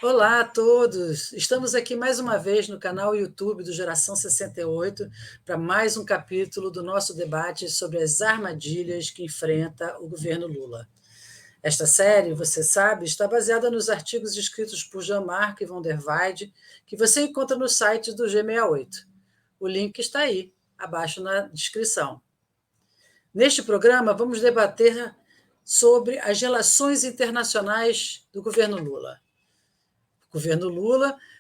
Olá a todos! Estamos aqui mais uma vez no canal YouTube do Geração 68 para mais um capítulo do nosso debate sobre as armadilhas que enfrenta o governo Lula. Esta série, você sabe, está baseada nos artigos escritos por Jean-Marc von der Weide, que você encontra no site do G68. O link está aí, abaixo na descrição. Neste programa, vamos debater sobre as relações internacionais do governo Lula.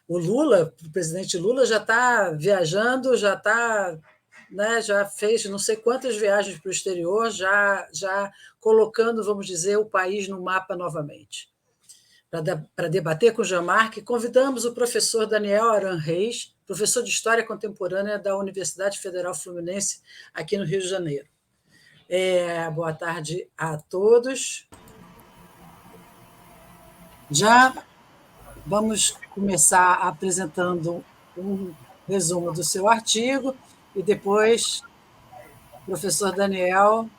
O presidente Lula já está viajando, já está, né, já fez não sei quantas viagens para o exterior, já colocando, vamos dizer, o país no mapa novamente. Para debater com o Jean-Marc, convidamos o professor Daniel Aran Reis, professor de História Contemporânea da Universidade Federal Fluminense, aqui no Rio de Janeiro. Boa tarde a todos. Já vamos começar apresentando um resumo do seu artigo e depois, professor Daniel,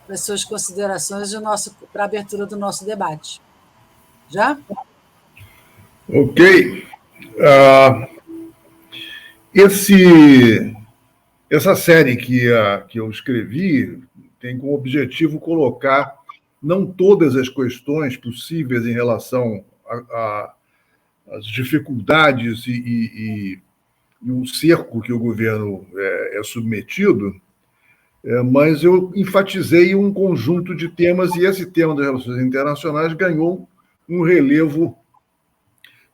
para as suas considerações para a abertura do nosso debate. Já? Ok. Essa série que eu escrevi tem como objetivo colocar não todas as questões possíveis em relação às dificuldades e o cerco que o governo é submetido, mas eu enfatizei um conjunto de temas e esse tema das relações internacionais ganhou um relevo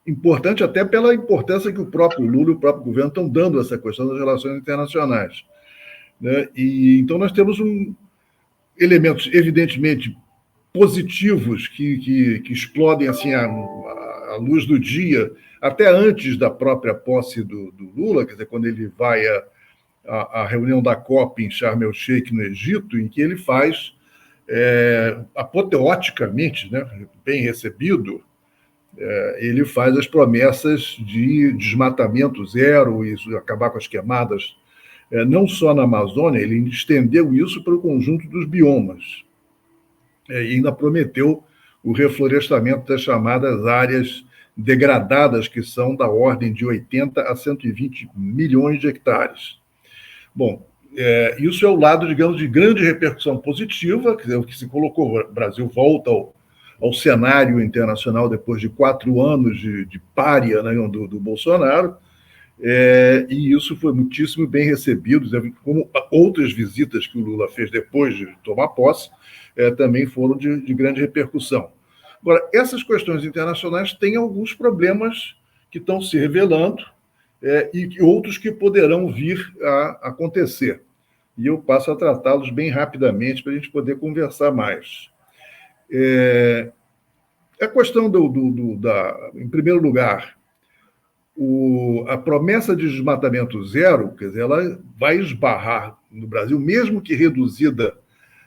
importante até pela importância que o próprio Lula e o próprio governo estão dando a essa questão das relações internacionais, né? E então nós temos elementos evidentemente positivos que explodem assim à luz do dia, até antes da própria posse do Lula, quer dizer, quando ele vai à reunião da COP em Sharm el-Sheikh, no Egito, em que ele faz, apoteoticamente, né, bem recebido, ele faz as promessas de desmatamento zero e acabar com as queimadas, não só na Amazônia, ele estendeu isso para o conjunto dos biomas. E ainda prometeu o reflorestamento das chamadas áreas degradadas, que são da ordem de 80 a 120 milhões de hectares. Bom, isso é o lado, digamos, de grande repercussão positiva, que se colocou, o Brasil volta ao cenário internacional depois de 4 anos de pária, né, do Bolsonaro, e isso foi muitíssimo bem recebido, como outras visitas que o Lula fez depois de tomar posse, também foram de grande repercussão. Agora, essas questões internacionais têm alguns problemas que estão se revelando e outros que poderão vir a acontecer. E eu passo a tratá-los bem rapidamente para a gente poder conversar mais. A questão em primeiro lugar, a promessa de desmatamento zero, quer dizer, ela vai esbarrar no Brasil, mesmo que reduzida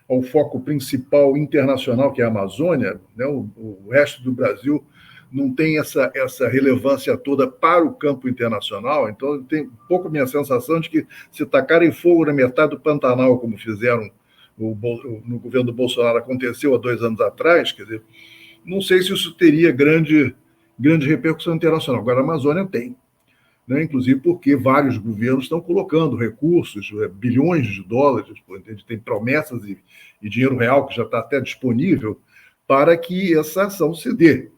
ao foco principal internacional, que é a Amazônia, né? O resto do Brasil não tem essa relevância toda para o campo internacional, então tem um pouco a minha sensação de que se tacarem fogo na metade do Pantanal, como fizeram no governo do Bolsonaro, aconteceu há 2 anos atrás, quer dizer, não sei se isso teria grande repercussão internacional. Agora, a Amazônia tem, né? Inclusive porque vários governos estão colocando recursos, bilhões de dólares, tem promessas e dinheiro real que já está até disponível para que essa ação se dê.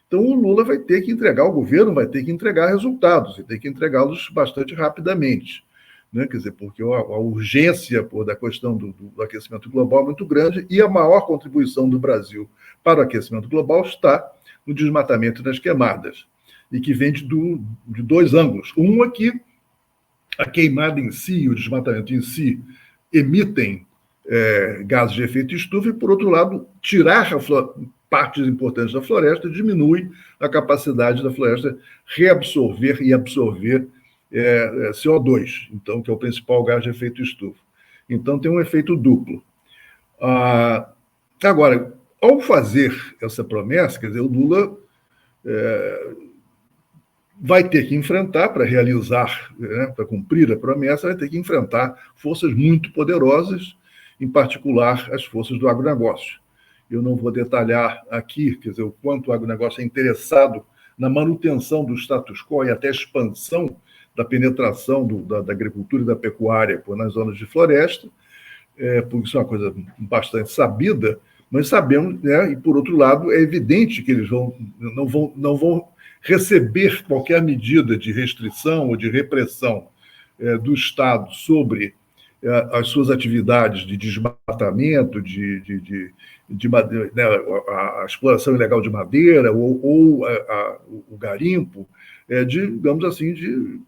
Então, o Lula vai ter que entregar, o governo vai ter que entregar resultados, e tem que entregá-los bastante rapidamente, né? Quer dizer, porque a urgência da questão do aquecimento global é muito grande e a maior contribuição do Brasil para o aquecimento global está no desmatamento e nas queimadas, e que vem de 2 ângulos. Um é que a queimada em si e o desmatamento em si emitem gases de efeito estufa, e, por outro lado, tirar partes importantes da floresta diminui a capacidade da floresta reabsorver e absorver CO2, então, que é o principal gás de efeito estufa. Então, tem um efeito duplo. Agora, ao fazer essa promessa, quer dizer, o Lula vai ter que enfrentar, para realizar, né, para cumprir a promessa, vai ter que enfrentar forças muito poderosas, em particular as forças do agronegócio. Eu não vou detalhar aqui, quer dizer, o quanto o agronegócio é interessado na manutenção do status quo e até expansão da penetração da agricultura e da pecuária nas zonas de floresta, porque isso é uma coisa bastante sabida, mas sabemos, né, e por outro lado, é evidente que eles não vão receber qualquer medida de restrição ou de repressão do Estado sobre as suas atividades de desmatamento, né, a exploração ilegal de madeira ou o garimpo, digamos assim, de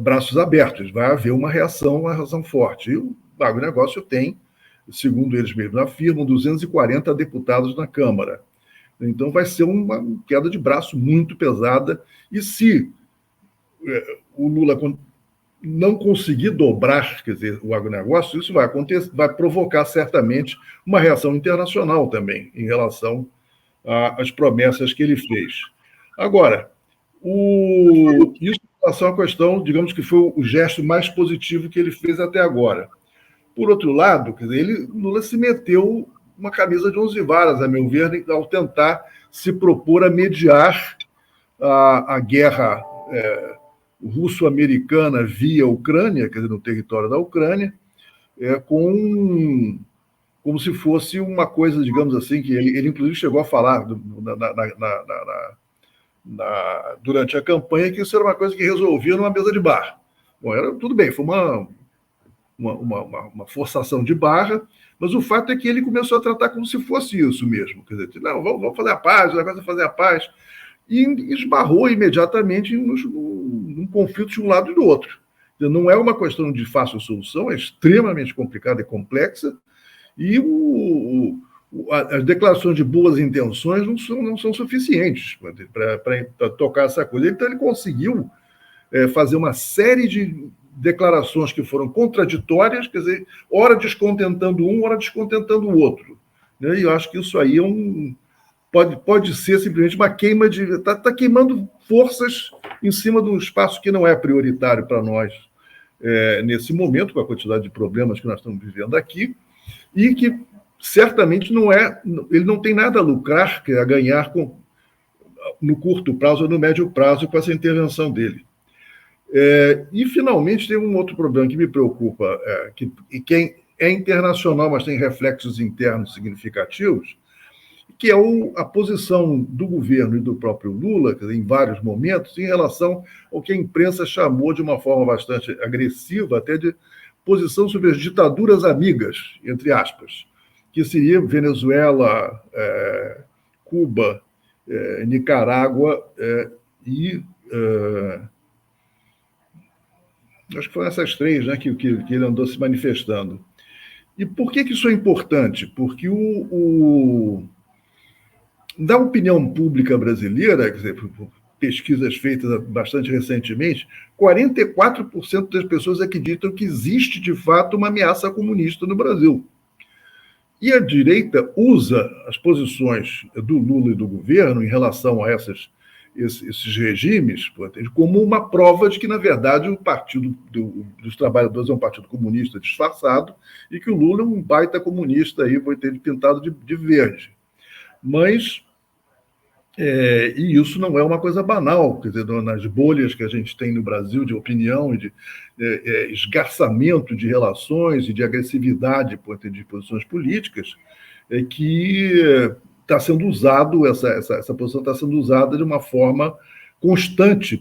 braços abertos. Vai haver uma reação forte. E o agronegócio tem, segundo eles mesmos afirmam, 240 deputados na Câmara. Então vai ser uma queda de braço muito pesada. E se o Lula não conseguir dobrar, quer dizer, o agronegócio, isso vai acontecer, vai provocar certamente uma reação internacional também em relação às promessas que ele fez. Agora, isso em relação à questão, digamos que foi o gesto mais positivo que ele fez até agora. Por outro lado, quer dizer, Lula se meteu uma camisa de 11 varas, a meu ver, ao tentar se propor a mediar a guerra russo-americana via Ucrânia, quer dizer, no território da Ucrânia, como se fosse uma coisa, digamos assim, que ele inclusive chegou a falar durante a campanha que isso era uma coisa que resolvia numa mesa de bar. Bom, tudo bem, foi uma forçação de barra, mas o fato é que ele começou a tratar como se fosse isso mesmo. Quer dizer, não, vamos fazer a paz, o negócio é fazer a paz. E esbarrou imediatamente num conflito de um lado e do outro. Não é uma questão de fácil solução, é extremamente complicada e complexa, e as declarações de boas intenções não são suficientes para tocar essa coisa. Então, ele conseguiu fazer uma série de declarações que foram contraditórias, quer dizer, ora descontentando um, ora descontentando o outro. E eu acho que isso aí pode ser simplesmente uma queima de... Está queimando forças em cima de um espaço que não é prioritário para nós nesse momento, com a quantidade de problemas que nós estamos vivendo aqui, e que certamente ele não tem nada a lucrar, a ganhar no curto prazo ou no médio prazo com essa intervenção dele. E, finalmente, tem um outro problema que me preocupa, que é internacional, mas tem reflexos internos significativos, que é a posição do governo e do próprio Lula, quer dizer, em vários momentos, em relação ao que a imprensa chamou de uma forma bastante agressiva, até de posição sobre as ditaduras amigas, entre aspas, que seria Venezuela, Cuba, Nicarágua e... acho que foram essas três, né, que ele andou se manifestando. E por que isso é importante? Porque da opinião pública brasileira, quer dizer, pesquisas feitas bastante recentemente, 44% das pessoas acreditam que existe, de fato, uma ameaça comunista no Brasil. E a direita usa as posições do Lula e do governo em relação a esses regimes como uma prova de que, na verdade, o Partido dos Trabalhadores é um partido comunista disfarçado e que o Lula é um baita comunista, aí, foi ter pintado de verde. Mas, e isso não é uma coisa banal, quer dizer, nas bolhas que a gente tem no Brasil de opinião e de esgarçamento de relações e de agressividade de posições políticas, que está sendo usado, essa posição está sendo usada de uma forma constante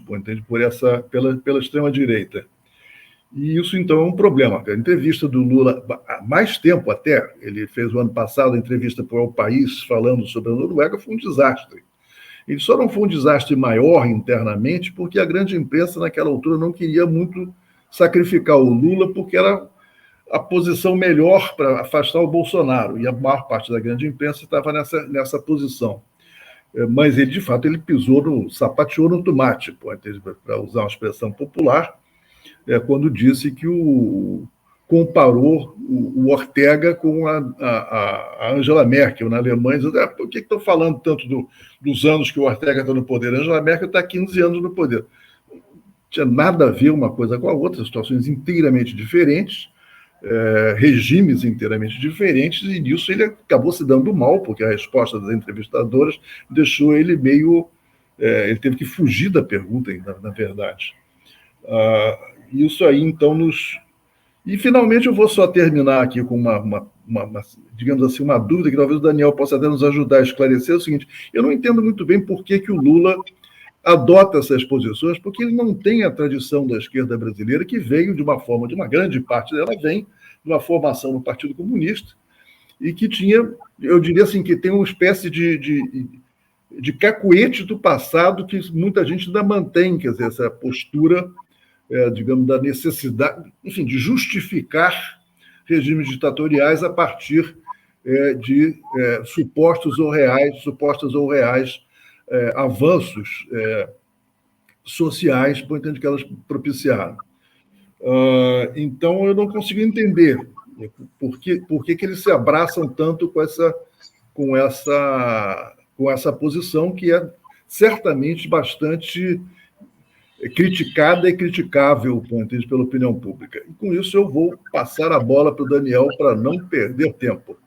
pela extrema-direita. E isso, então, é um problema. A entrevista do Lula, há mais tempo até, ele fez o ano passado a entrevista para o País falando sobre a Noruega, foi um desastre. Ele só não foi um desastre maior internamente porque a grande imprensa, naquela altura, não queria muito sacrificar o Lula, porque era a posição melhor para afastar o Bolsonaro, e a maior parte da grande imprensa estava nessa posição. Mas ele, de fato, ele sapateou no tomate, para usar uma expressão popular, quando disse que comparou o Ortega com a Angela Merkel na Alemanha, dizendo, por que estão falando tanto dos anos que o Ortega está no poder? A Angela Merkel está há 15 anos no poder. Não tinha nada a ver uma coisa com a outra, situações inteiramente diferentes, regimes inteiramente diferentes, e nisso ele acabou se dando mal, porque a resposta das entrevistadoras deixou ele meio Ele teve que fugir da pergunta, na verdade. Isso aí, então, nos... E, finalmente, eu vou só terminar aqui com digamos assim, uma dúvida que talvez o Daniel possa até nos ajudar a esclarecer. É o seguinte: eu não entendo muito bem por que o Lula adota essas posições, porque ele não tem a tradição da esquerda brasileira, que veio de uma grande parte dela vem de uma formação no Partido Comunista, e que tinha, eu diria assim, que tem uma espécie de cacuete do passado que muita gente ainda mantém, quer dizer, essa postura, digamos, da necessidade, enfim, de justificar regimes ditatoriais a partir de supostos ou reais avanços sociais, por entender que elas propiciaram. Então, eu não consigo entender por que eles se abraçam tanto com essa posição, que é certamente bastante criticada e criticável, pela opinião pública. E, com isso, eu vou passar a bola para o Daniel para não perder tempo.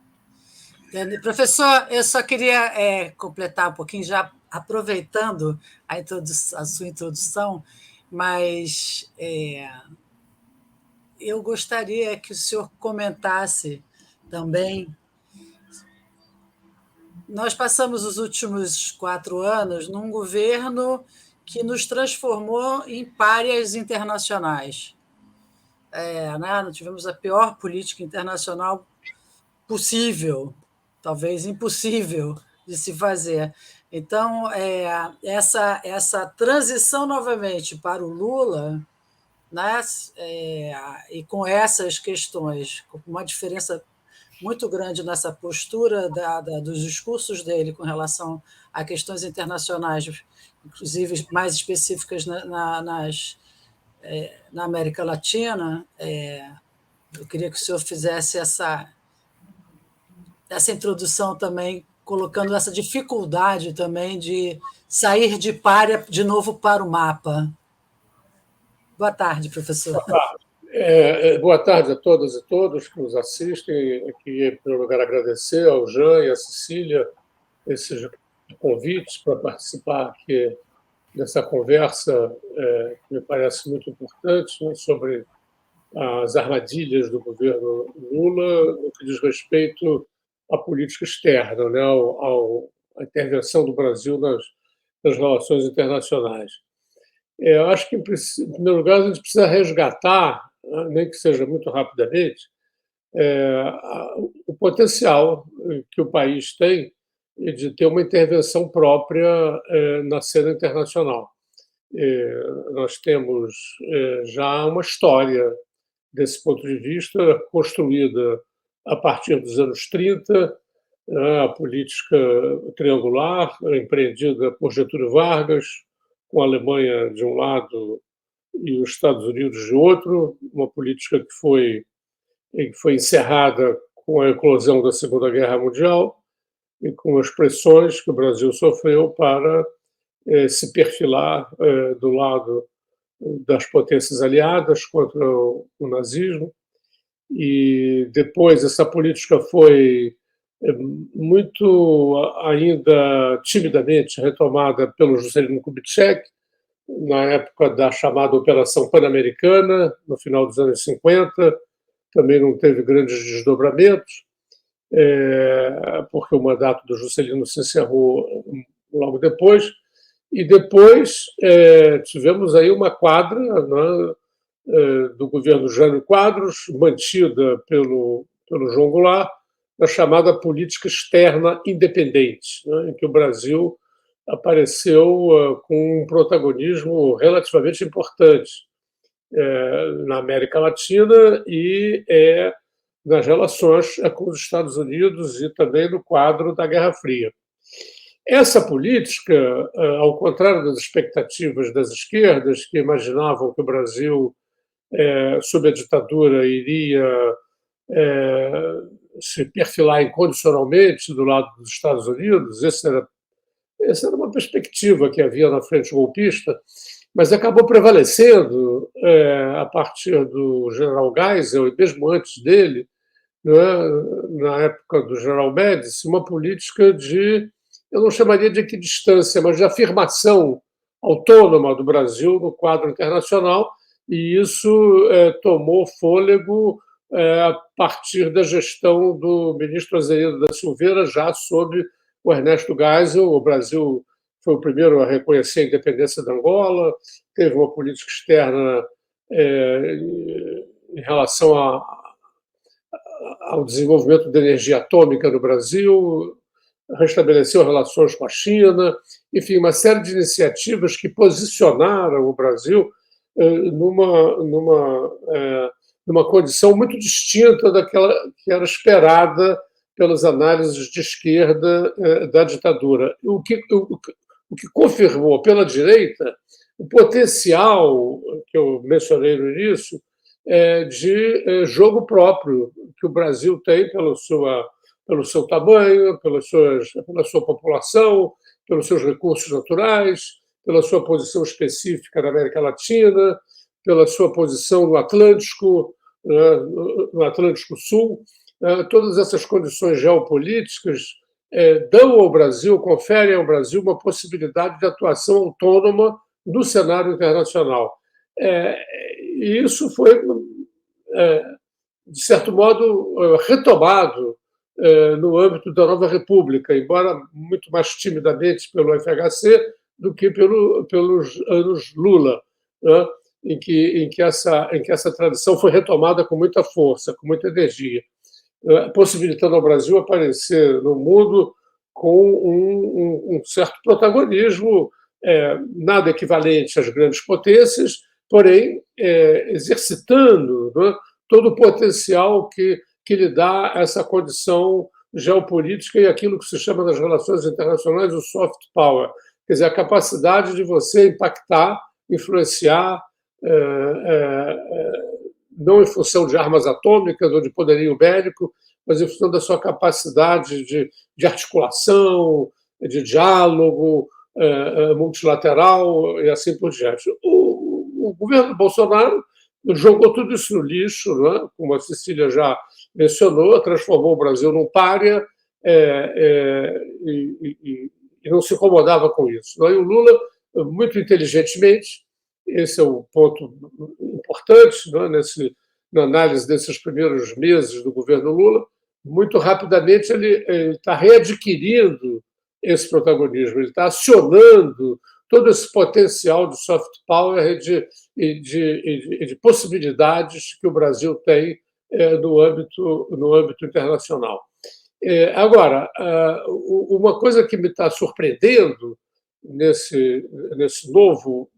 Professor, eu só queria completar um pouquinho, já aproveitando a sua introdução, mas eu gostaria que o senhor comentasse também. Nós passamos os últimos 4 anos num governo que nos transformou em párias internacionais. Nós tivemos a pior política internacional possível, talvez impossível de se fazer. Então, essa transição novamente para o Lula, né, e com essas questões, com uma diferença muito grande nessa postura dos discursos dele com relação a questões internacionais, inclusive mais específicas na América Latina. Eu queria que o senhor fizesse essa introdução também, colocando essa dificuldade também de sair de pária de novo para o mapa. Boa tarde, professor. Boa tarde. Boa tarde a todas e todos que nos assistem. Aqui, em primeiro lugar, agradecer ao Jean e à Cecília esses convites para participar aqui dessa conversa, que me parece muito importante, né, sobre as armadilhas do governo Lula no que diz respeito à política externa, né, à intervenção do Brasil nas relações internacionais. Eu acho que, em primeiro lugar, a gente precisa resgatar, nem que seja muito rapidamente, o potencial que o país tem de ter uma intervenção própria na cena internacional. Nós temos já uma história desse ponto de vista, construída a partir dos anos 30, a política triangular, empreendida por Getúlio Vargas, com a Alemanha de um lado e os Estados Unidos de outro, uma política que foi encerrada com a eclosão da Segunda Guerra Mundial e com as pressões que o Brasil sofreu para se perfilar do lado das potências aliadas contra o nazismo. E depois essa política foi muito ainda timidamente retomada pelo Juscelino Kubitschek, na época da chamada Operação Pan-Americana, no final dos anos 50, também não teve grandes desdobramentos, porque o mandato do Juscelino se encerrou logo depois, e depois tivemos aí uma quadra, né, do governo Jânio Quadros, mantida pelo João Goulart, na chamada política externa independente, né, em que o Brasil apareceu com um protagonismo relativamente importante na América Latina e nas relações com os Estados Unidos e também no quadro da Guerra Fria. Essa política, ao contrário das expectativas das esquerdas, que imaginavam que o Brasil, sob a ditadura, iria se perfilar incondicionalmente do lado dos Estados Unidos, essa era uma perspectiva que havia na frente golpista, mas acabou prevalecendo, a partir do general Geisel e mesmo antes dele, né, na época do general Médici, uma política de eu não chamaria de equidistância, mas de afirmação autônoma do Brasil no quadro internacional, e isso tomou fôlego a partir da gestão do ministro Azevedo da Silveira, já sob o Ernesto Geisel. O Brasil foi o primeiro a reconhecer a independência da Angola, teve uma política externa em relação ao desenvolvimento da energia atômica no Brasil, restabeleceu relações com a China, enfim, uma série de iniciativas que posicionaram o Brasil numa condição muito distinta daquela que era esperada pelas análises de esquerda da ditadura. O que confirmou pela direita o potencial que eu mencionei no início de jogo próprio que o Brasil tem pelo seu tamanho, pela sua população, pelos seus recursos naturais, pela sua posição específica na América Latina, pela sua posição no Atlântico Sul. Todas essas condições geopolíticas dão ao Brasil, conferem ao Brasil uma possibilidade de atuação autônoma no cenário internacional. E isso foi, de certo modo, retomado no âmbito da Nova República, embora muito mais timidamente pelo FHC do que pelos anos Lula, né, em que essa tradição foi retomada com muita força, com muita energia, possibilitando ao Brasil aparecer no mundo com um certo protagonismo, nada equivalente às grandes potências, porém exercitando, né, todo o potencial que lhe dá essa condição geopolítica e aquilo que se chama nas relações internacionais o soft power, quer dizer, a capacidade de você impactar, influenciar, não em função de armas atômicas ou de poderio bélico, mas em função da sua capacidade de articulação, de diálogo multilateral e assim por diante. O governo Bolsonaro jogou tudo isso no lixo, né? Como a Cecília já mencionou, transformou o Brasil num pária e não se incomodava com isso. E o Lula, muito inteligentemente, esse é o ponto importante, né, na análise desses primeiros meses do governo Lula, muito rapidamente ele está readquirindo esse protagonismo, ele está acionando todo esse potencial de soft power e de possibilidades que o Brasil tem no âmbito internacional. Agora, uma coisa que me está surpreendendo nesse novo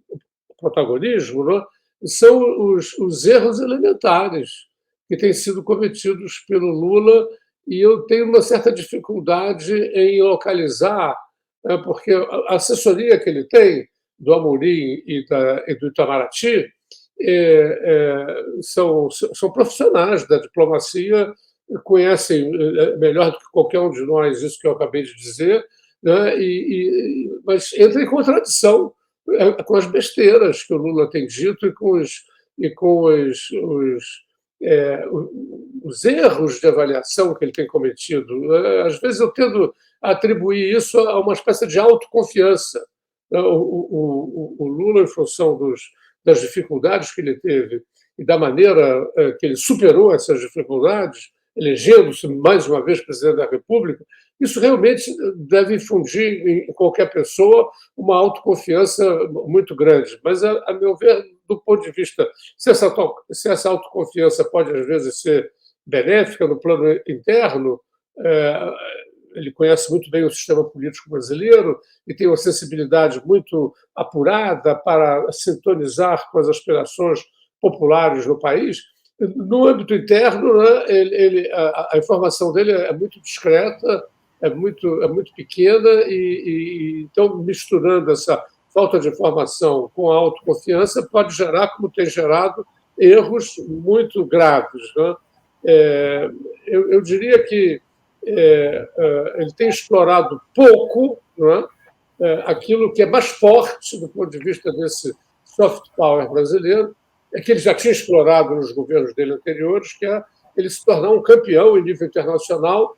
protagonismo, né, são os erros elementares que têm sido cometidos pelo Lula, e eu tenho uma certa dificuldade em localizar, porque a assessoria que ele tem do Amorim e do Itamaraty são profissionais da diplomacia, conhecem melhor do que qualquer um de nós isso que eu acabei de dizer, né, mas entra em contradição com as besteiras que o Lula tem dito e com os erros de avaliação que ele tem cometido. Às vezes eu tendo a atribuir isso a uma espécie de autoconfiança. O Lula, em função das dificuldades que ele teve e da maneira que ele superou essas dificuldades, elegendo-se mais uma vez presidente da República, isso realmente deve infundir em qualquer pessoa uma autoconfiança muito grande. Mas, a meu ver, do ponto de vista, se essa autoconfiança pode, às vezes, ser benéfica no plano interno, ele conhece muito bem o sistema político brasileiro e tem uma sensibilidade muito apurada para sintonizar com as aspirações populares no país. No âmbito interno, né, a informação dele é muito discreta, é muito pequena, e então, misturando essa falta de informação com a autoconfiança, pode gerar, como tem gerado, erros muito graves, né? Eu diria que ele tem explorado pouco, né, aquilo que é mais forte do ponto de vista desse soft power brasileiro, que ele já tinha explorado nos governos dele anteriores, que é ele se tornar um campeão em nível internacional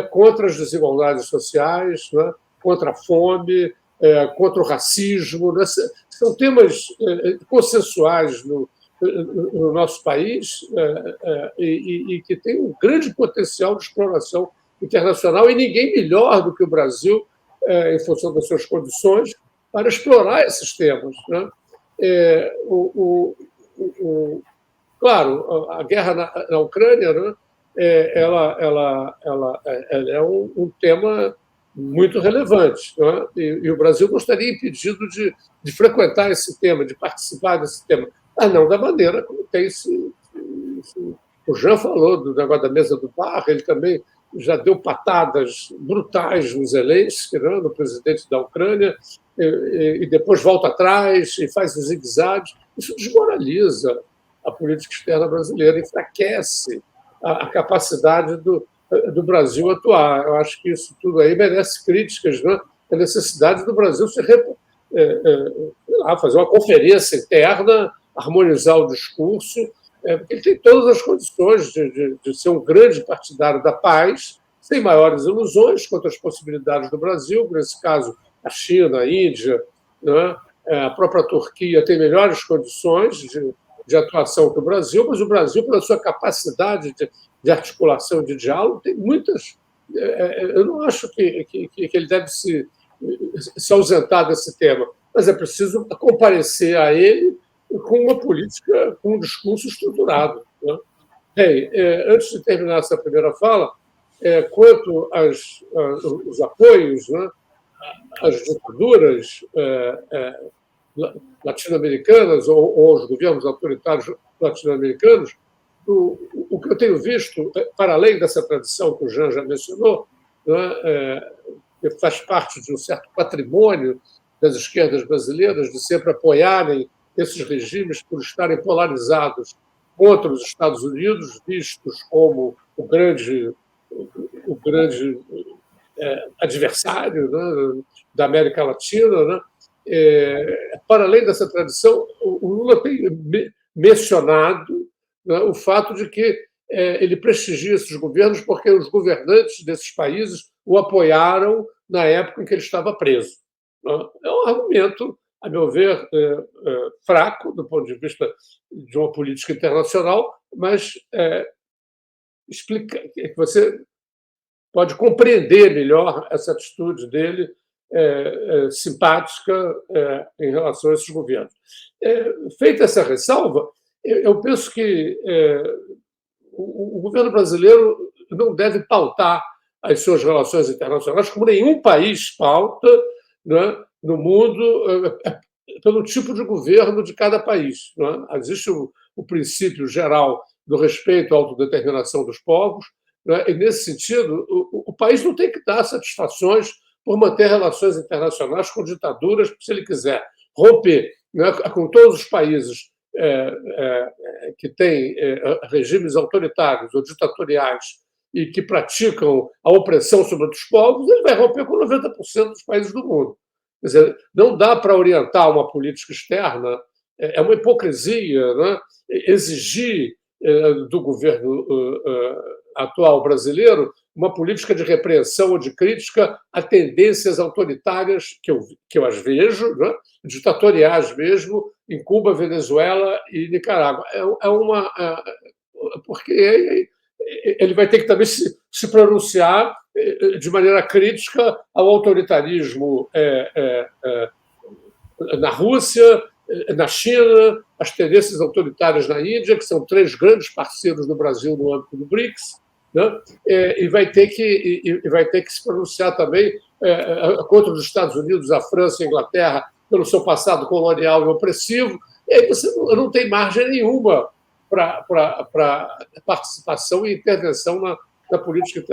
contra as desigualdades sociais, né, contra a fome, contra o racismo. Né? São temas consensuais no nosso país e que tem um grande potencial de exploração internacional, e ninguém melhor do que o Brasil, em função das suas condições, para explorar esses temas. Né? Claro, a guerra na Ucrânia, né, ela é um tema muito relevante, né? E o Brasil não estaria impedido de frequentar esse tema, de participar desse tema, mas não da maneira como tem o Jean falou do negócio da mesa do bar, ele também já deu patadas brutais no Zelensky, né, no presidente da Ucrânia, e depois volta atrás e faz os zigue-zagues. Isso desmoraliza a política externa brasileira, enfraquece a capacidade do Brasil atuar. Eu acho que isso tudo aí merece críticas, né? A necessidade do Brasil fazer uma conferência interna, harmonizar o discurso, porque ele tem todas as condições de ser um grande partidário da paz, sem maiores ilusões quanto às possibilidades do Brasil. Nesse caso, a China, a Índia, né? A própria Turquia tem melhores condições de atuação que o Brasil, mas o Brasil, pela sua capacidade de articulação, de diálogo, tem muitas. Eu não acho que ele deve se ausentar desse tema, mas é preciso comparecer a ele com uma política, com um discurso estruturado. Né? Bem, antes de terminar essa primeira fala, quanto aos apoios, né, às ditaduras latino-americanas ou aos governos autoritários latino-americanos, o que eu tenho visto, para além dessa tradição que o Jean já mencionou, né, que faz parte de um certo patrimônio das esquerdas brasileiras de sempre apoiarem esses regimes por estarem polarizados contra os Estados Unidos, vistos como o grande adversário, né, da América Latina. Né? Para além dessa tradição, o Lula tem mencionado, né, o fato de que ele prestigia esses governos porque os governantes desses países o apoiaram na época em que ele estava preso. Né? É um argumento, a meu ver, fraco do ponto de vista de uma política internacional, mas explica que você pode compreender melhor essa atitude dele, simpática, em relação a esses governos. Feita essa ressalva, eu penso que o governo brasileiro não deve pautar as suas relações internacionais, como nenhum país pauta, né, no mundo, pelo tipo de governo de cada país. Né? Existe o princípio geral do respeito à autodeterminação dos povos, né? E, nesse sentido, o país não tem que dar satisfações por manter relações internacionais com ditaduras, se ele quiser romper, né, com todos os países que têm regimes autoritários ou ditatoriais e que praticam a opressão sobre outros povos, ele vai romper com 90% dos países do mundo. Quer dizer, não dá para orientar uma política externa, é uma hipocrisia, né, exigir do governo atual brasileiro uma política de repreensão ou de crítica a tendências autoritárias que eu as vejo, né, ditatoriais mesmo, em Cuba, Venezuela e Nicarágua. Porque ele vai ter que também se pronunciar de maneira crítica ao autoritarismo na Rússia, na China, as tendências autoritárias na Índia, que são 3 grandes parceiros do Brasil no âmbito do BRICS, né? E vai ter que se pronunciar também contra os Estados Unidos, a França e a Inglaterra, pelo seu passado colonial e opressivo. E aí você não tem margem nenhuma para participação e intervenção na política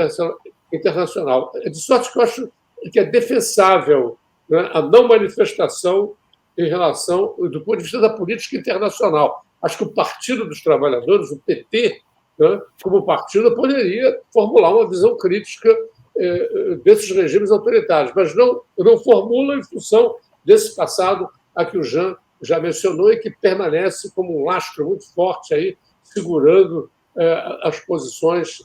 internacional. De sorte que eu acho que é defensável, né, a não manifestação em relação, do ponto de vista da política internacional. Acho que o Partido dos Trabalhadores, o PT, né, como partido, poderia formular uma visão crítica desses regimes autoritários, mas não formula em função desse passado a que o Jean já mencionou e que permanece como um lastro muito forte aí, segurando as posições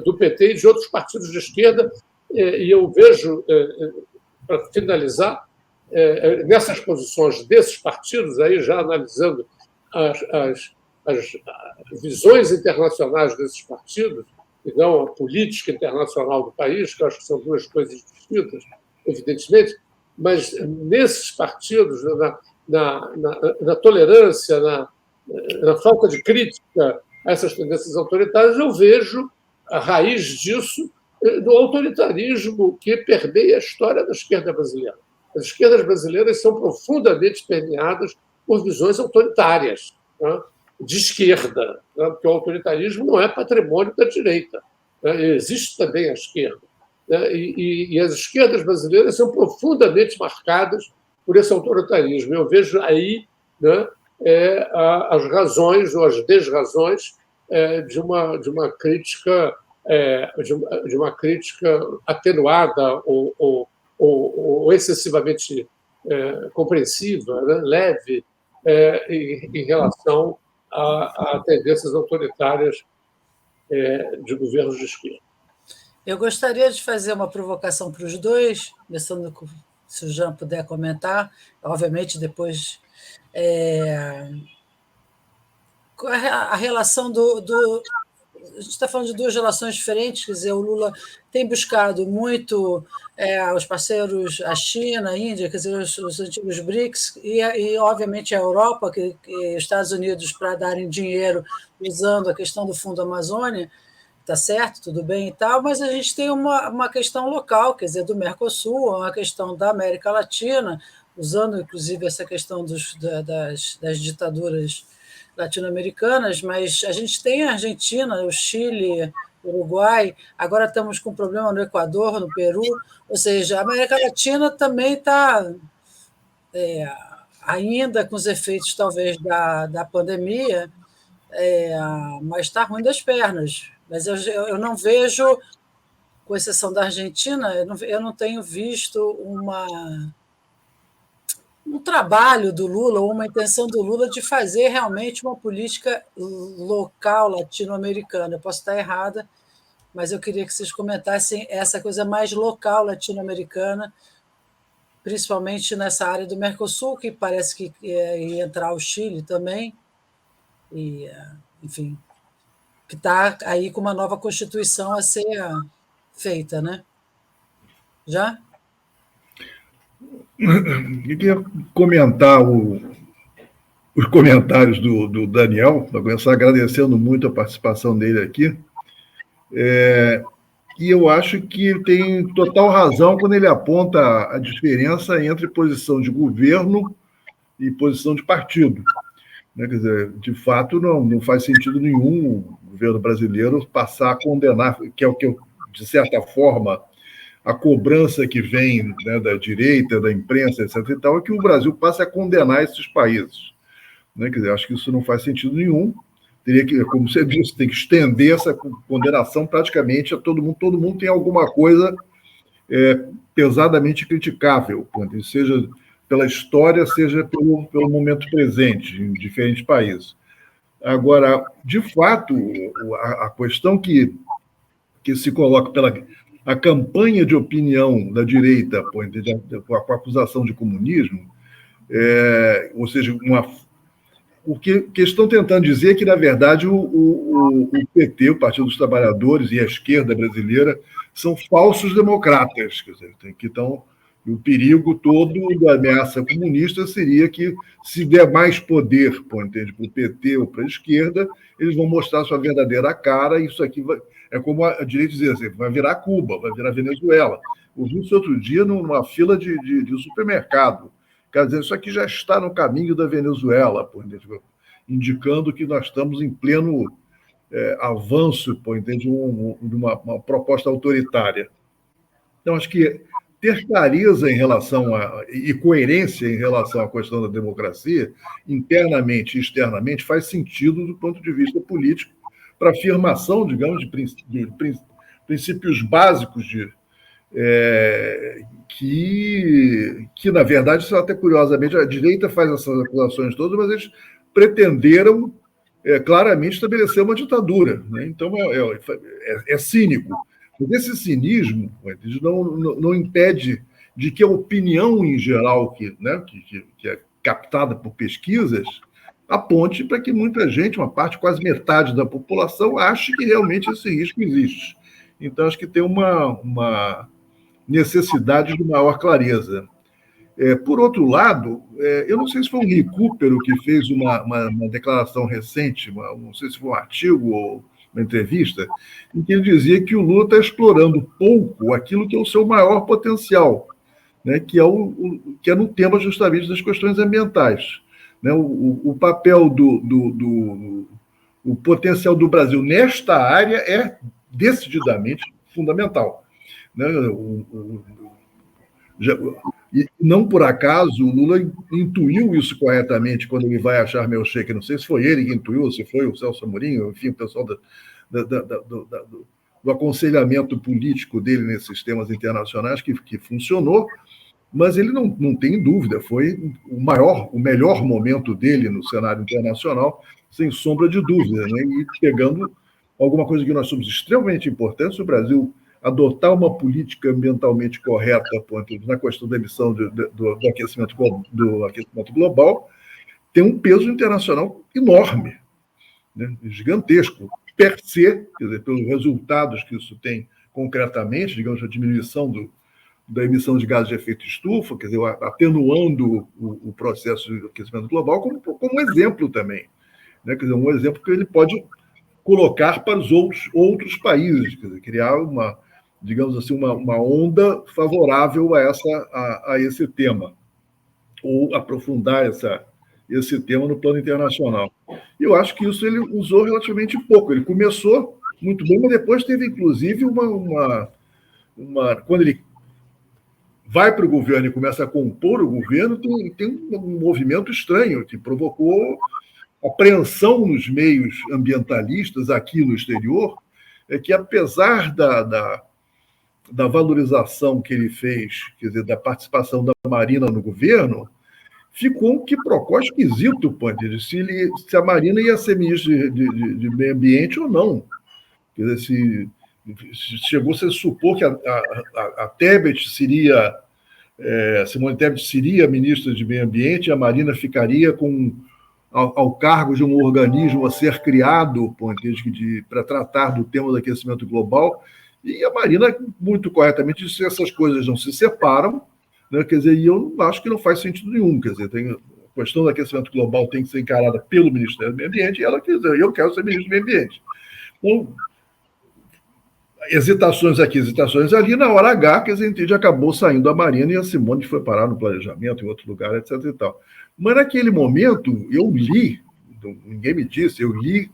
do PT e de outros partidos de esquerda E eu vejo, para finalizar, nessas posições desses partidos, aí já analisando as visões internacionais desses partidos, e não a política internacional do país, que eu acho que são duas coisas distintas, evidentemente, mas nesses partidos, na tolerância, na falta de crítica a essas tendências autoritárias, eu vejo a raiz disso do autoritarismo que permeia a história da esquerda brasileira. As esquerdas brasileiras são profundamente permeadas por visões autoritárias, né, de esquerda, né, porque o autoritarismo não é patrimônio da direita, né, existe também a esquerda. Né, e as esquerdas brasileiras são profundamente marcadas por esse autoritarismo. Eu vejo aí, né, as razões ou as desrazões de uma crítica de uma crítica atenuada ou excessivamente compreensiva, né, leve, em relação a tendências autoritárias de governos de esquerda. Eu gostaria de fazer uma provocação para os dois, começando com, se o Jean puder comentar, obviamente depois a relação a gente está falando de duas relações diferentes, quer dizer, o Lula tem buscado muito os parceiros, a China, a Índia, quer dizer, os antigos BRICS, e obviamente a Europa, que os Estados Unidos, para darem dinheiro usando a questão do Fundo Amazônia, está certo, tudo bem e tal, mas a gente tem uma questão local, quer dizer, do Mercosul, uma questão da América Latina, usando inclusive essa questão das ditaduras latino-americanas, mas a gente tem a Argentina, o Chile, o Uruguai, agora estamos com problema no Equador, no Peru, ou seja, a América Latina também está ainda com os efeitos, talvez, da pandemia, mas está ruim das pernas. Mas eu não vejo, com exceção da Argentina, eu não tenho visto um trabalho do Lula, ou uma intenção do Lula de fazer realmente uma política local latino-americana. Eu posso estar errada, mas eu queria que vocês comentassem essa coisa mais local latino-americana, principalmente nessa área do Mercosul, que parece que ia entrar o Chile também, e, enfim, que está aí com uma nova Constituição a ser feita, né? Já? Eu queria comentar os comentários do Daniel, para começar agradecendo muito a participação dele aqui. E eu acho que ele tem total razão quando ele aponta a diferença entre posição de governo e posição de partido. Quer dizer, de fato, não faz sentido nenhum o governo brasileiro passar a condenar, que é o que, de certa forma, a cobrança que vem, né, da direita, da imprensa, etc. e tal, é que o Brasil passe a condenar esses países. Quer dizer, acho que isso não faz sentido nenhum. Teria que, como você disse, tem que estender essa condenação praticamente a todo mundo. Todo mundo tem alguma coisa pesadamente criticável, seja pela história, seja pelo momento presente, em diferentes países. Agora, de fato, a questão que se coloca pela a campanha de opinião da direita, com a acusação de comunismo, ou seja, o que estão tentando dizer é que, na verdade, o PT, o Partido dos Trabalhadores e a esquerda brasileira são falsos democratas, quer dizer, que estão. O perigo todo da ameaça comunista seria que, se der mais poder para o PT ou para a esquerda, eles vão mostrar sua verdadeira cara, e isso aqui é como a direita dizer assim, vai virar Cuba, vai virar Venezuela. Eu vi isso outro dia numa fila de supermercado. Quer dizer, isso aqui já está no caminho da Venezuela, indicando que nós estamos em pleno avanço de uma proposta autoritária. Então, acho que ter clareza em relação e coerência em relação à questão da democracia, internamente e externamente, faz sentido do ponto de vista político, para afirmação, digamos, de princípios básicos que, na verdade, até curiosamente, a direita faz essas acusações todas, mas eles pretenderam claramente estabelecer uma ditadura. Né? Então, é cínico. Mas esse cinismo não impede de que a opinião em geral, que é captada por pesquisas, aponte para que muita gente, uma parte, quase metade da população, ache que realmente esse risco existe. Então, acho que tem uma necessidade de maior clareza. Por outro lado, eu não sei se foi o Recupero que fez uma declaração recente, não sei se foi um artigo ou uma entrevista, em que ele dizia que o Lula está explorando pouco aquilo que é o seu maior potencial, né, que é no tema justamente das questões ambientais. Né, o papel o potencial do Brasil nesta área é decididamente fundamental. Né, e não por acaso o Lula intuiu isso corretamente quando ele vai a Sharm el-Sheikh. Não sei se foi ele que intuiu, se foi o Celso Amorim, enfim, o pessoal do aconselhamento político dele nesses temas internacionais que funcionou, mas ele não tem dúvida, foi o melhor momento dele no cenário internacional, sem sombra de dúvida, né? E pegando alguma coisa que nós somos extremamente importantes, o Brasil adotar uma política ambientalmente correta na questão da emissão do aquecimento global, tem um peso internacional enorme, né? Gigantesco, per se, quer dizer, pelos resultados que isso tem concretamente, digamos, a diminuição da emissão de gases de efeito estufa, quer dizer, atenuando o processo de aquecimento global, como exemplo também, né? Quer dizer, um exemplo que ele pode colocar para os outros países, quer dizer, criar digamos assim, uma onda favorável a esse tema, ou aprofundar esse tema no plano internacional. E eu acho que isso ele usou relativamente pouco. Ele começou muito bem, mas depois teve, inclusive, quando ele vai para o governo e começa a compor o governo, tem um movimento estranho que provocou apreensão nos meios ambientalistas aqui no exterior, que apesar da valorização que ele fez, quer dizer, da participação da Marina no governo, ficou um quiprocó esquisito, Pandir, se a Marina ia ser ministra de Meio Ambiente ou não. Quer dizer, chegou-se a supor que a Tebet Simone Tebet seria ministra de Meio Ambiente, e a Marina ficaria ao cargo de um organismo a ser criado para tratar do tema do aquecimento global. E a Marina, muito corretamente, disse que essas coisas não se separam, né? Quer dizer, e eu acho que não faz sentido nenhum. Quer dizer, a questão do aquecimento global tem que ser encarada pelo Ministério do Meio Ambiente, e ela quer dizer, eu quero ser ministro do Meio Ambiente. Então, hesitações aqui, hesitações ali, na hora H, que a gente acabou saindo a Marina e a Simone foi parar no planejamento, em outro lugar, etc. e tal. Mas naquele momento, eu li, ninguém me disse, eu li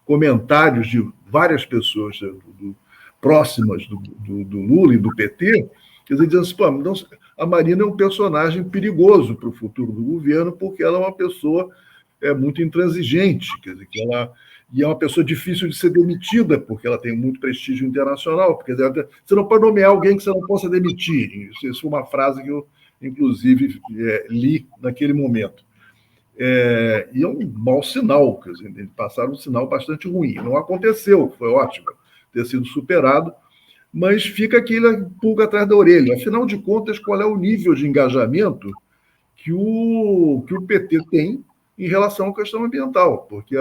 comentários de várias pessoas próximas do Lula e do PT, quer dizer, dizendo assim, a Marina é um personagem perigoso para o futuro do governo, porque ela é uma pessoa muito intransigente, quer dizer, e é uma pessoa difícil de ser demitida, porque ela tem muito prestígio internacional, porque você não pode nomear alguém que você não possa demitir. Isso foi uma frase que eu, inclusive, li naquele momento. E é um mau sinal, quer dizer, eles passaram um sinal bastante ruim. Não aconteceu, foi ótimo ter sido superado, mas fica aquele pulga atrás da orelha. Afinal de contas, qual é o nível de engajamento que o PT tem em relação à questão ambiental? Porque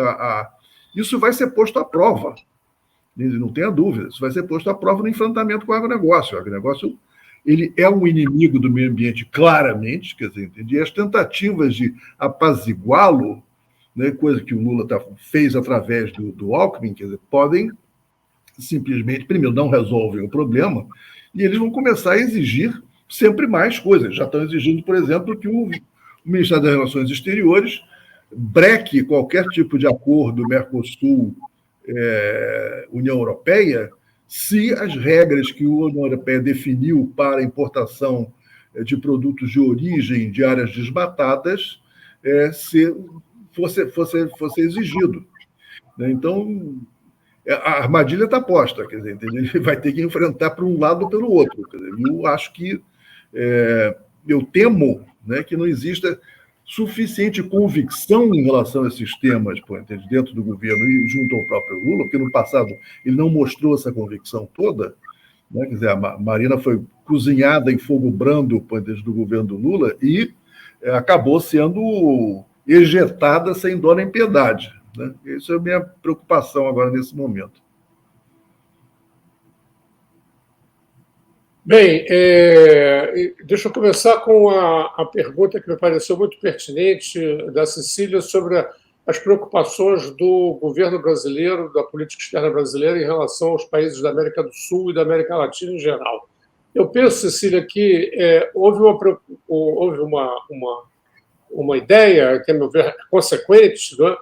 isso vai ser posto à prova, não tenha dúvida, isso vai ser posto à prova no enfrentamento com o agronegócio. O agronegócio ele é um inimigo do meio ambiente, claramente, quer dizer, e as tentativas de apaziguá-lo, né, coisa que o Lula fez através do Alckmin, quer dizer, podem simplesmente, primeiro, não resolvem o problema, e eles vão começar a exigir sempre mais coisas. Já estão exigindo, por exemplo, que o Ministério das Relações Exteriores breque qualquer tipo de acordo Mercosul, União Europeia, se as regras que a União Europeia definiu para a importação de produtos de origem de áreas desmatadas fosse exigido. Então, a armadilha está posta, quer dizer, ele vai ter que enfrentar para um lado ou pelo outro. Quer dizer, eu acho que eu temo, né, que não exista suficiente convicção em relação a esses temas dentro do governo e junto ao próprio Lula, porque no passado ele não mostrou essa convicção toda, né? Quer dizer, a Marina foi cozinhada em fogo brando desde o governo do Lula e acabou sendo ejetada sem dó nem piedade, né? Isso é a minha preocupação agora nesse momento. Bem, deixa eu começar com a pergunta que me pareceu muito pertinente da Cecília sobre as preocupações do governo brasileiro, da política externa brasileira em relação aos países da América do Sul e da América Latina em geral. Eu penso, Cecília, que houve uma ideia, que, a meu ver, consequente, né?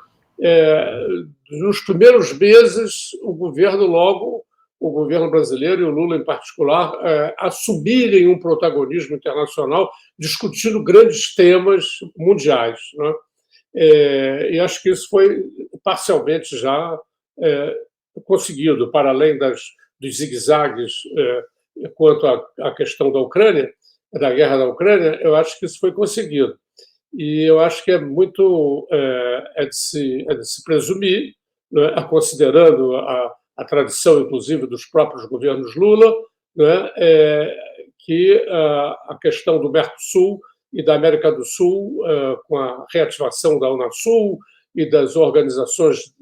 Nos primeiros meses, o governo brasileiro e o Lula em particular assumirem um protagonismo internacional discutindo grandes temas mundiais, né? E acho que isso foi parcialmente já conseguido, para além dos zigue-zagues quanto à questão da Ucrânia, da guerra da Ucrânia, eu acho que isso foi conseguido. E eu acho que é muito de se presumir, né, considerando a tradição, inclusive, dos próprios governos Lula, né, que a questão do Mercosul e da América do Sul, com a reativação da Unasul e das organizações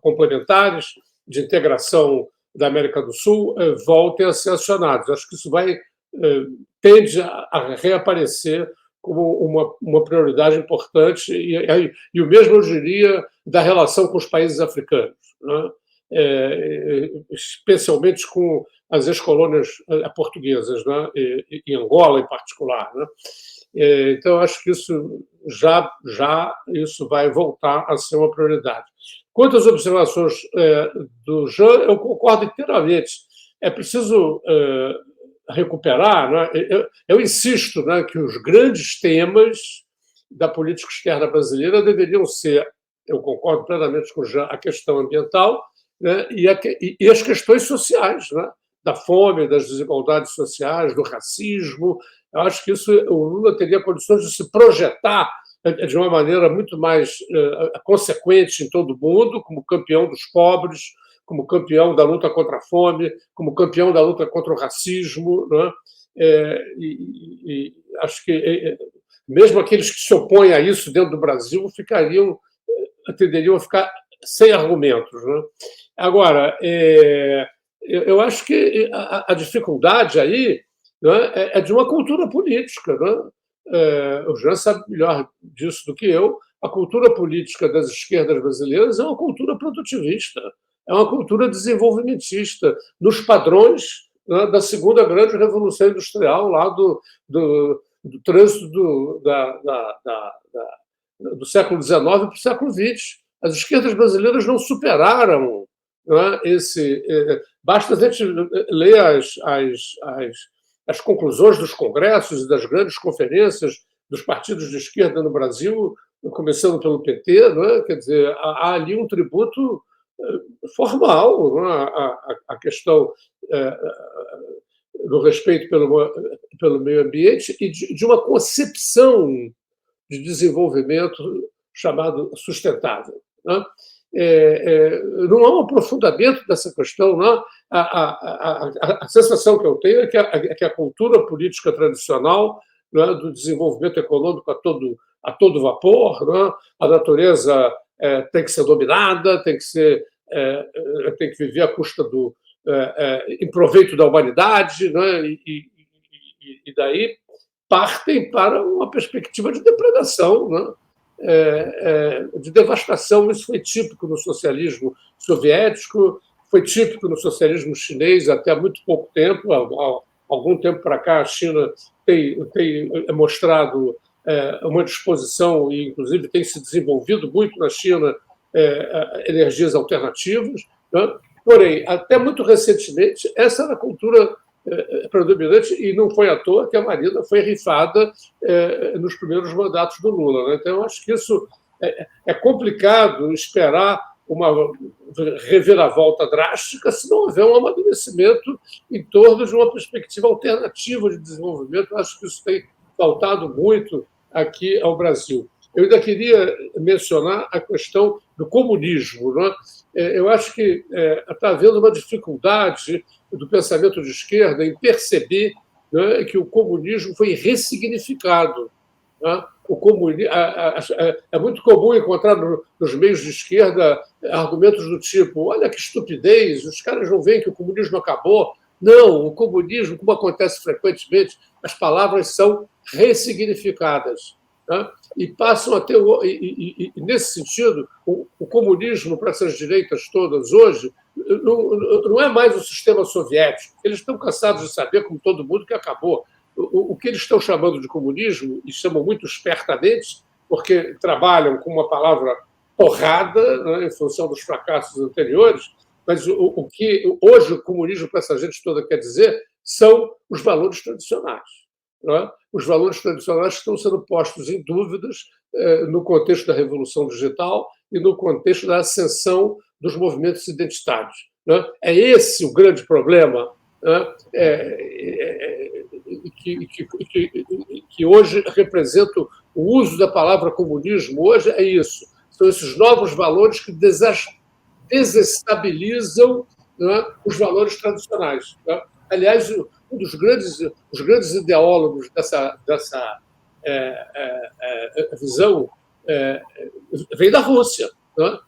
complementares de integração da América do Sul, voltem a ser acionados. Acho que isso tende a reaparecer como uma prioridade importante, e o mesmo eu diria da relação com os países africanos, né? Especialmente com as ex-colônias portuguesas, né? E Angola em particular, né? Então, acho que isso isso vai voltar a ser uma prioridade. Quanto às observações do Jean, eu concordo inteiramente. É preciso recuperar, né? Eu insisto, né, que os grandes temas da política externa brasileira deveriam ser, eu concordo plenamente com o Jean, a questão ambiental, né, e as questões sociais, né, da fome, das desigualdades sociais, do racismo. Eu acho que isso o Lula teria condições de se projetar de uma maneira muito mais consequente em todo o mundo, como campeão dos pobres, como campeão da luta contra a fome, como campeão da luta contra o racismo, né? E acho que mesmo aqueles que se opõem a isso dentro do Brasil tenderiam a ficar sem argumentos, né? Agora, eu acho que a dificuldade aí, né, é de uma cultura política, né? O Jean sabe melhor disso do que eu. A cultura política das esquerdas brasileiras é uma cultura produtivista, é uma cultura desenvolvimentista, nos padrões, né, da segunda grande revolução industrial, lá do trânsito do século XIX para o século XX. As esquerdas brasileiras não superaram, né, basta a gente ler as conclusões dos congressos e das grandes conferências dos partidos de esquerda no Brasil, começando pelo PT, né? Quer dizer, há ali um tributo formal, né, a questão do respeito pelo meio ambiente e de uma concepção de desenvolvimento chamado sustentável, né? Não há um aprofundamento dessa questão, não? A sensação que eu tenho é que a cultura política tradicional, né, do desenvolvimento econômico a todo vapor, né? A natureza tem que ser dominada, tem que viver à custa em proveito da humanidade, né? E daí partem para uma perspectiva de depredação, né? De devastação. Isso foi típico no socialismo soviético, foi típico no socialismo chinês até há muito pouco tempo. Há algum tempo para cá, a China tem mostrado uma disposição, e inclusive tem se desenvolvido muito na China energias alternativas, né? Porém, até muito recentemente, essa era a cultura predominante, e não foi à toa que a Marina foi rifada nos primeiros mandatos do Lula, né? Então, eu acho que isso é complicado esperar uma reviravolta drástica se não houver um amadurecimento em torno de uma perspectiva alternativa de desenvolvimento. Eu acho que isso tem faltado muito aqui ao Brasil. eu ainda queria mencionar a questão do comunismo. Né? Eu acho que está havendo uma dificuldade do pensamento de esquerda em perceber, né, que o comunismo foi ressignificado. Né? É muito comum encontrar nos meios de esquerda argumentos do tipo: olha que estupidez, os caras não veem que o comunismo acabou. Não, o comunismo, como acontece frequentemente, as palavras são ressignificadas. Né? E passam a ter. Nesse sentido, o comunismo, para essas direitas todas hoje, não é mais o sistema soviético. Eles estão cansados de saber, como todo mundo, que acabou. O que eles estão chamando de comunismo, e chamam muito espertamente, porque trabalham com uma palavra porrada, né, em função dos fracassos anteriores, mas o que hoje o comunismo para essa gente toda quer dizer são os valores tradicionais. Né? Os valores tradicionais que estão sendo postos em dúvidas no contexto da revolução digital e no contexto da ascensão dos movimentos identitários. Né? É esse o grande problema, né? Que hoje representa o uso da palavra comunismo. Hoje é isso. São esses novos valores que desestabilizam, né, os valores tradicionais. Né? Aliás, os grandes ideólogos dessa visão vem da Rússia, né?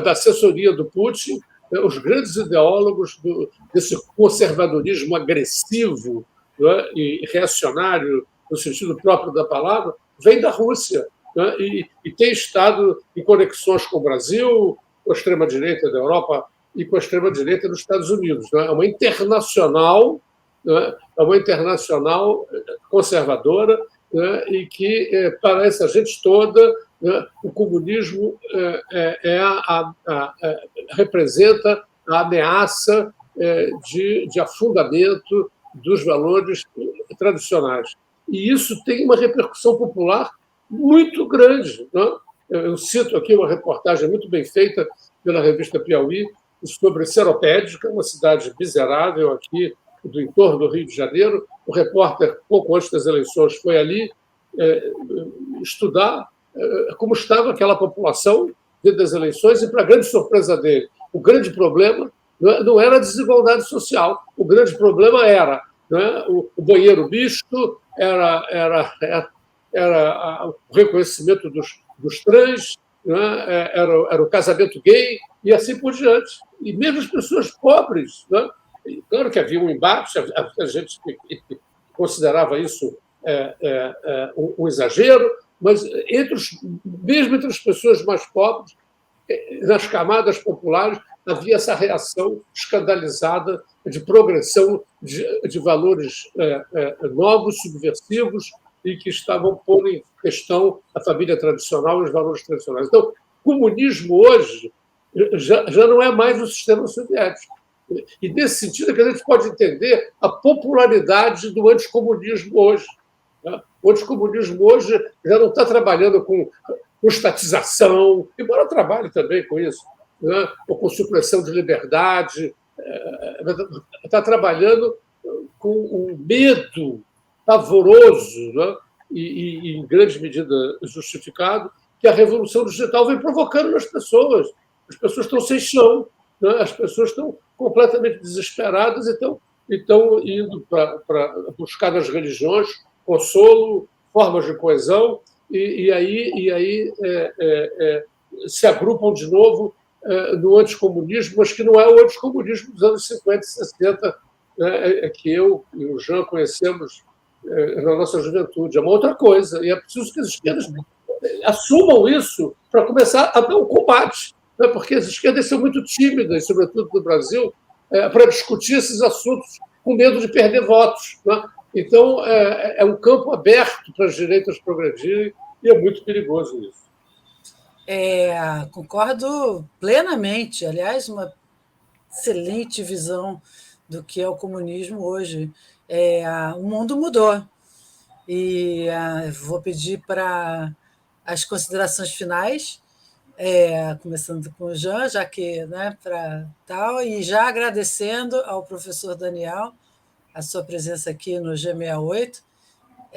Da assessoria do Putin. Os grandes ideólogos desse conservadorismo agressivo, né, e reacionário, no sentido próprio da palavra, vem da Rússia, né, e tem estado em conexões com o Brasil, com a extrema-direita da Europa e com a extrema-direita dos Estados Unidos. Né? É uma internacional, né, é uma internacional conservadora, né, e que, para essa gente toda, né, o comunismo representa a ameaça de afundamento dos valores tradicionais. E isso tem uma repercussão popular muito grande. Né? Eu cito aqui uma reportagem muito bem feita pela revista Piauí sobre Seropédica, que é uma cidade miserável aqui do entorno do Rio de Janeiro. O repórter, pouco antes das eleições, foi ali estudar como estava aquela população dentro das eleições e, para grande surpresa dele, o grande problema não era a desigualdade social, o grande problema era, né, o banheiro misto, era o reconhecimento dos trans, né, era o casamento gay e assim por diante. E mesmo as pessoas pobres, né, claro que havia um embate, havia gente que considerava isso um exagero, mas mesmo entre as pessoas mais pobres, nas camadas populares, havia essa reação escandalizada de progressão de valores novos, subversivos, e que estavam pondo em questão a família tradicional e os valores tradicionais. Então, o comunismo hoje já não é mais o sistema soviético. E, nesse sentido, é que a gente pode entender a popularidade do anticomunismo hoje. O anticomunismo hoje já não está trabalhando com estatização, embora trabalhe também com isso, né? Ou com supressão de liberdade, está trabalhando com um medo pavoroso, né? E, em grande medida, justificado, que a revolução digital vem provocando nas pessoas. As pessoas estão sem chão, né? As pessoas estão completamente desesperadas e estão indo para buscar nas religiões consolo, formas de coesão, e aí se agrupam de novo no anticomunismo, mas que não é o anticomunismo dos anos 50 e 60, né, que eu e o Jean conhecemos na nossa juventude. É uma outra coisa, e é preciso que as esquerdas assumam isso para começar a dar um combate, né, porque as esquerdas são muito tímidas, sobretudo no Brasil, para discutir esses assuntos com medo de perder votos, né? Então, é um campo aberto para as direitas progredirem e é muito perigoso isso. Concordo plenamente. Aliás, uma excelente visão do que é o comunismo hoje. O mundo mudou. E vou pedir para as considerações finais, começando com o Jean, já que, né, para tal, e já agradecendo ao professor Daniel a sua presença aqui no G68.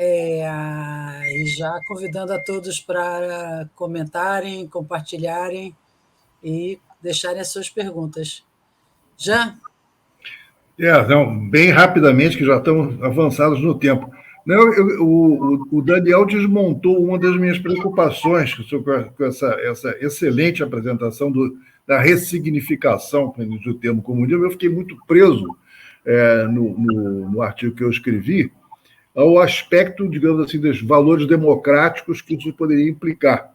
E já convidando a todos para comentarem, compartilharem e deixarem as suas perguntas. Jean? Não, bem rapidamente, que já estamos avançados no tempo. Não, o Daniel desmontou uma das minhas preocupações com essa excelente apresentação da ressignificação do termo comunismo. Eu fiquei muito preso no artigo que eu escrevi ao aspecto, digamos assim, dos valores democráticos que isso poderia implicar,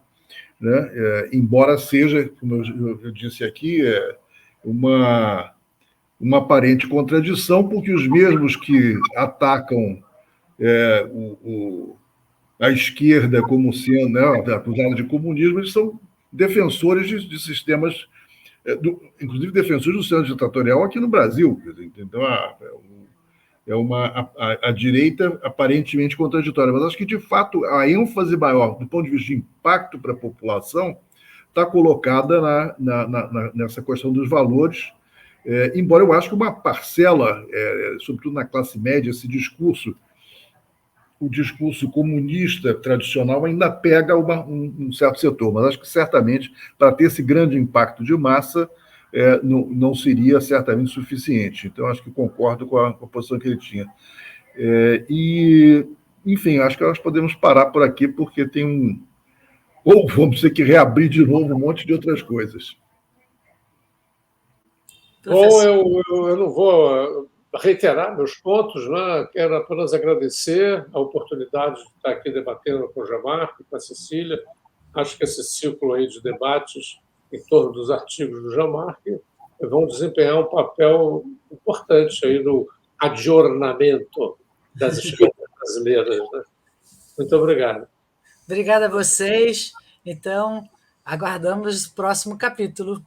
né? Embora seja, como eu disse aqui, uma aparente contradição, porque os mesmos que atacam a esquerda como sendo, né, acusada de comunismo, eles são defensores de sistemas, inclusive defensores do sistema ditatorial aqui no Brasil. Então, a direita aparentemente contraditória, mas acho que, de fato, a ênfase maior, do ponto de vista de impacto para a população, está colocada nessa questão dos valores, embora eu acho que uma parcela, sobretudo na classe média, o discurso comunista tradicional ainda pega um certo setor, mas acho que certamente, para ter esse grande impacto de massa, não seria certamente suficiente. Então, acho que concordo com a posição que ele tinha. Enfim, acho que nós podemos parar por aqui, porque tem ou vamos ter que reabrir de novo um monte de outras coisas. Bom, eu não vou reiterar meus pontos, né? Quero apenas agradecer a oportunidade de estar aqui debatendo com o Jean-Marc, com a Cecília. Acho que esse ciclo aí de debates em torno dos artigos do Jean-Marc vão desempenhar um papel importante aí no adjornamento das esquerdas brasileiras, né? Muito obrigado. Obrigada a vocês. Então, aguardamos o próximo capítulo.